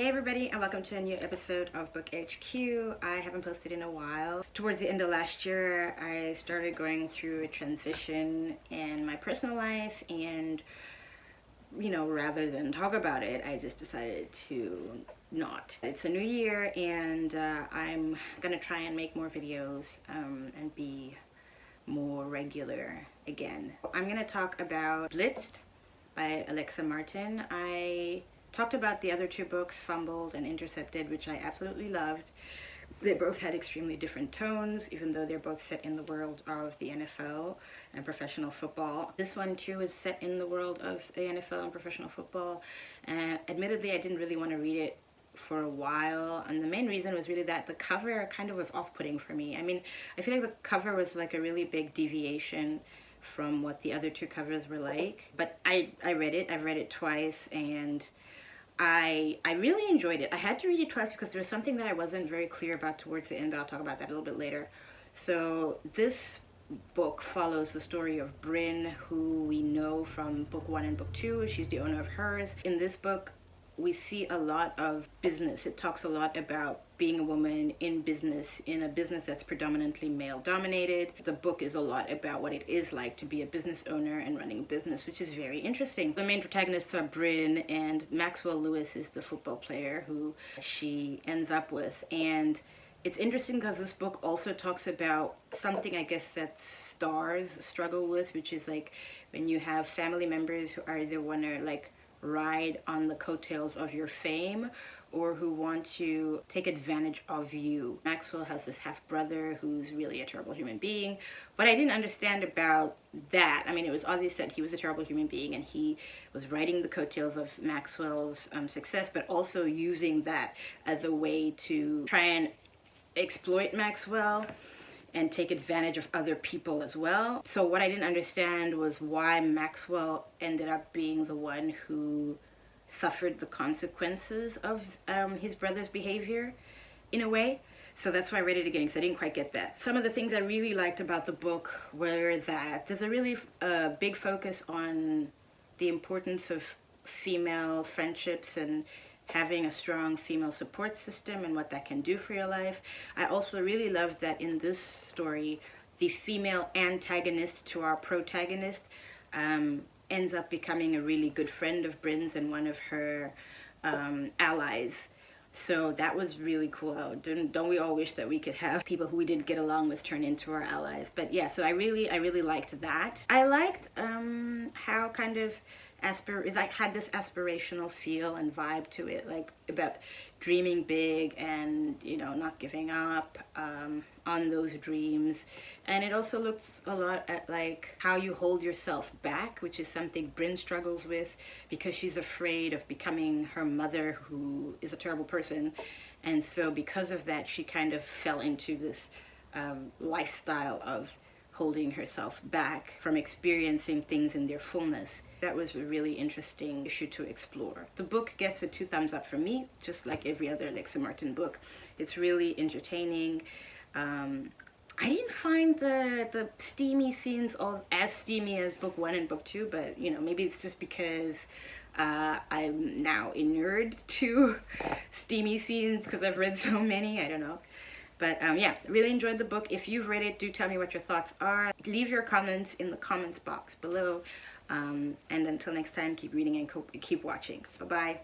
Hey everybody, and welcome to a new episode of Book HQ. I haven't posted in a while. Towards the end of last year, I started going through a transition in my personal life, and rather than talk about it, I just decided to not. It's a new year, and I'm gonna try and make more videos and be more regular again. I'm gonna talk about Blitzed by Alexa Martin. I talked about the other two books, Fumbled and Intercepted, which I absolutely loved. They both had extremely different tones, even though they're both set in the world of the NFL and professional football. This one too is set in the world of the NFL and professional football. And admittedly, I didn't really want to read it for a while, and the main reason was really that the cover kind of was off-putting for me. I mean, I feel like the cover was like a really big deviation from what the other two covers were like. But I read it. I've read it twice, and I really enjoyed it. I had to read it twice because there was something that I wasn't very clear about towards the end, but I'll talk about that a little bit later. So this book follows the story of Bryn, who we know from book 1 and book 2. She's the owner of Hers. In this book, we see a lot of business. It talks a lot about being a woman in business, in a business that's predominantly male dominated. The book is a lot about what it is like to be a business owner and running a business, which is very interesting. The main protagonists are Bryn, and Maxwell Lewis is the football player who she ends up with. And it's interesting because this book also talks about something I guess that stars struggle with, which is like when you have family members who either want to like ride on the coattails of your fame or who want to take advantage of you. Maxwell has this half-brother who's really a terrible human being. What I didn't understand about that, I mean, it was obvious that he was a terrible human being and he was riding the coattails of Maxwell's success, but also using that as a way to try and exploit Maxwell and take advantage of other people as well. So what I didn't understand was why Maxwell ended up being the one who suffered the consequences of his brother's behavior in a way. So that's why I read it again, because I didn't quite get that. Some of the things I really liked about the book were that there's a really big focus on the importance of female friendships and having a strong female support system and what that can do for your life. I also really loved that in this story, the female antagonist to our protagonist ends up becoming a really good friend of Bryn's and one of her allies. So that was really cool. Don't we all wish that we could have people who we didn't get along with turn into our allies? But yeah, so I really liked that. I liked how kind of it like had this aspirational feel and vibe to it, like about dreaming big and not giving up on those dreams. And it also looks a lot at like how you hold yourself back, which is something Bryn struggles with because she's afraid of becoming her mother, who is a terrible person. And so because of that, she kind of fell into this lifestyle of holding herself back from experiencing things in their fullness. That was a really interesting issue to explore. The book gets a 2 thumbs up from me, just like every other Alexa Martin book. It's really entertaining. I didn't find the steamy scenes all as steamy as book 1 and book 2, but maybe it's just because I'm now inured to steamy scenes because I've read so many. I don't know. But yeah, really enjoyed the book. If you've read it, do tell me what your thoughts are. Leave your comments in the comments box below. And until next time, keep reading and keep watching. Bye-bye.